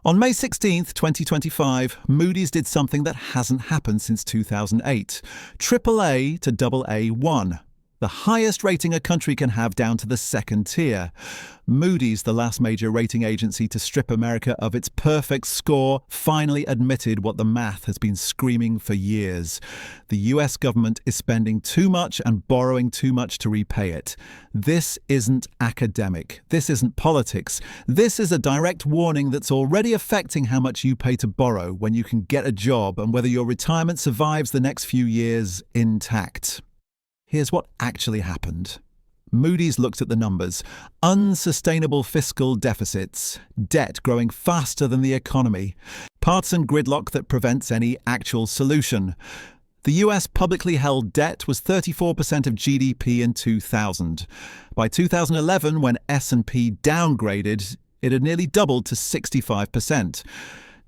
On May 16th, 2025, Moody's did something that hasn't happened since 2008. AAA to AA1. The highest rating a country can have down to the second tier. Moody's, the last major rating agency to strip America of its perfect score, finally admitted what the math has been screaming for years. The US government is spending too much and borrowing too much to repay it. This isn't academic. This isn't politics. This is a direct warning that's already affecting how much you pay to borrow when you can get a job and whether your retirement survives the next few years intact. Here's what actually happened. Moody's looked at the numbers. Unsustainable fiscal deficits, debt growing faster than the economy, partisan gridlock that prevents any actual solution. The US publicly held debt was 34% of GDP in 2000. By 2011, when S&P downgraded, it had nearly doubled to 65%.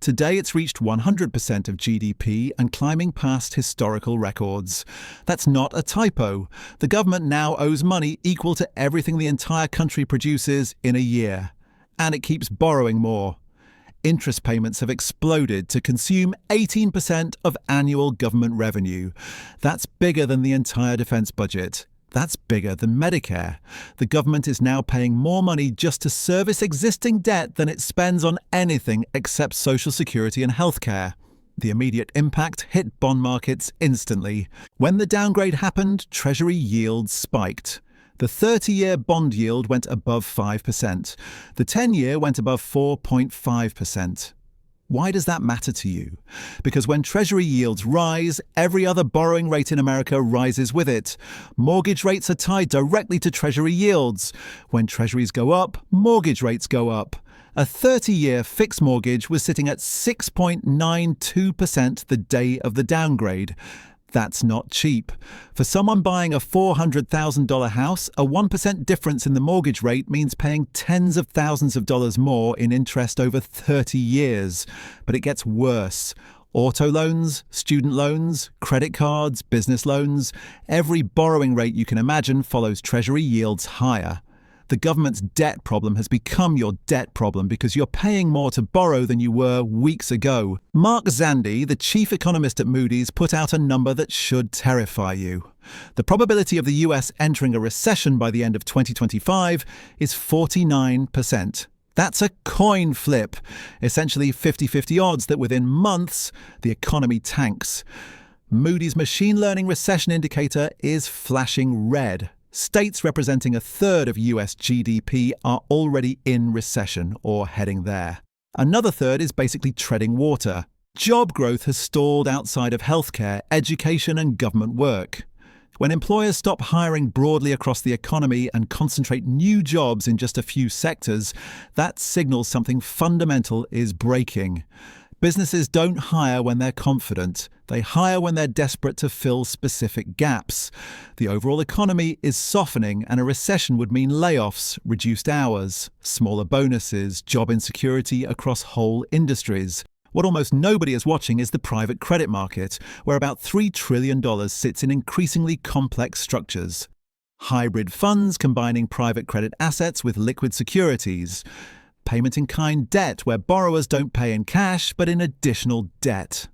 Today it's reached 100% of GDP and climbing past historical records. That's not a typo. The government now owes money equal to everything the entire country produces in a year. And it keeps borrowing more. Interest payments have exploded to consume 18% of annual government revenue. That's bigger than the entire defense budget. That's bigger than Medicare. The government is now paying more money just to service existing debt than it spends on anything except Social Security and healthcare. The immediate impact hit bond markets instantly. When the downgrade happened, Treasury yields spiked. The 30-year bond yield went above 5%. The 10-year went above 4.5%. Why does that matter to you? Because when Treasury yields rise, every other borrowing rate in America rises with it. Mortgage rates are tied directly to Treasury yields. When Treasuries go up, mortgage rates go up. A 30-year fixed mortgage was sitting at 6.92% the day of the downgrade. That's not cheap. For someone buying a $400,000 house, a 1% difference in the mortgage rate means paying tens of thousands of dollars more in interest over 30 years. But it gets worse. Auto loans, student loans, credit cards, business loans, every borrowing rate you can imagine follows Treasury yields higher. The government's debt problem has become your debt problem because you're paying more to borrow than you were weeks ago. Mark Zandi, the chief economist at Moody's, put out a number that should terrify you. The probability of the US entering a recession by the end of 2025 is 49%. That's a coin flip, essentially 50-50 odds that within months the economy tanks. Moody's machine learning recession indicator is flashing red. States representing a third of US GDP are already in recession or heading there. Another third is basically treading water. Job growth has stalled outside of healthcare, education, and government work. When employers stop hiring broadly across the economy and concentrate new jobs in just a few sectors, that signals something fundamental is breaking. Businesses don't hire when they're confident. They hire when they're desperate to fill specific gaps. The overall economy is softening, and a recession would mean layoffs, reduced hours, smaller bonuses, job insecurity across whole industries. What almost nobody is watching is the private credit market, where about $3 trillion sits in increasingly complex structures. Hybrid funds combining private credit assets with liquid securities. Payment-in-kind debt, where borrowers don't pay in cash but in additional debt.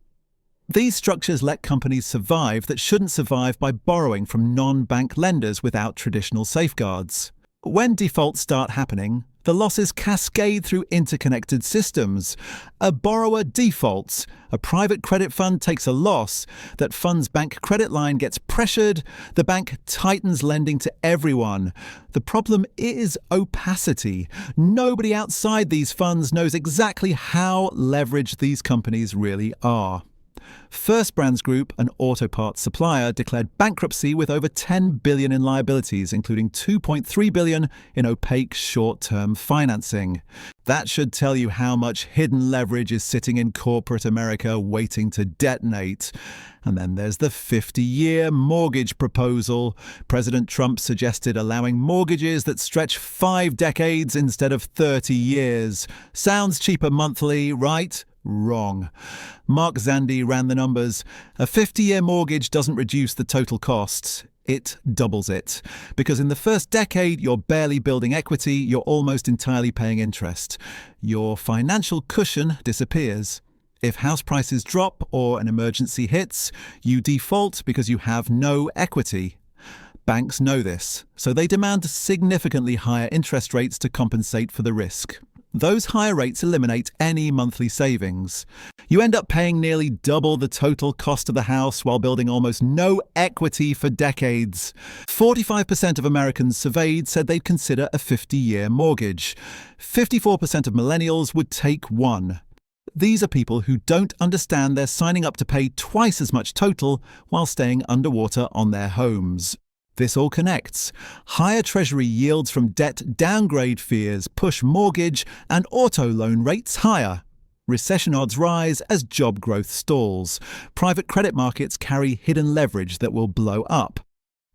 These structures let companies survive that shouldn't survive by borrowing from non-bank lenders without traditional safeguards. When defaults start happening, the losses cascade through interconnected systems. A borrower defaults, a private credit fund takes a loss, that fund's bank credit line gets pressured, the bank tightens lending to everyone. The problem is opacity. Nobody outside these funds knows exactly how leveraged these companies really are. First Brands Group, an auto parts supplier, declared bankruptcy with over $10 billion in liabilities, including $2.3 billion in opaque short-term financing. That should tell you how much hidden leverage is sitting in corporate America waiting to detonate. And then there's the 50-year mortgage proposal. President Trump suggested allowing mortgages that stretch 5 decades instead of 30 years. Sounds cheaper monthly, right? Wrong. Mark Zandi ran the numbers. A 50-year mortgage doesn't reduce the total costs. It doubles it. Because in the first decade, you're barely building equity, you're almost entirely paying interest. Your financial cushion disappears. If house prices drop or an emergency hits, you default because you have no equity. Banks know this, so they demand significantly higher interest rates to compensate for the risk. Those higher rates eliminate any monthly savings. You end up paying nearly double the total cost of the house while building almost no equity for decades. 45% of Americans surveyed said they'd consider a 50-year mortgage. 54% of millennials would take one. These are people who don't understand they're signing up to pay twice as much total while staying underwater on their homes. This all connects. Higher Treasury yields from debt downgrade fears push mortgage and auto loan rates higher. Recession odds rise as job growth stalls. Private credit markets carry hidden leverage that will blow up.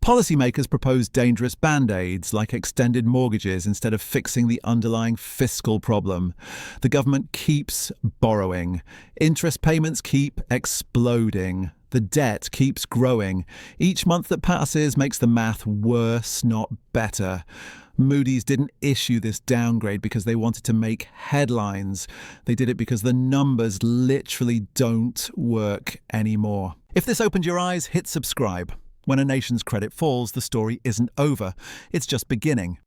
Policymakers propose dangerous band-aids like extended mortgages instead of fixing the underlying fiscal problem. The government keeps borrowing. Interest payments keep exploding. The debt keeps growing. Each month that passes makes the math worse, not better. Moody's didn't issue this downgrade because they wanted to make headlines. They did it because the numbers literally don't work anymore. If this opened your eyes, hit subscribe. When a nation's credit falls, the story isn't over. It's just beginning.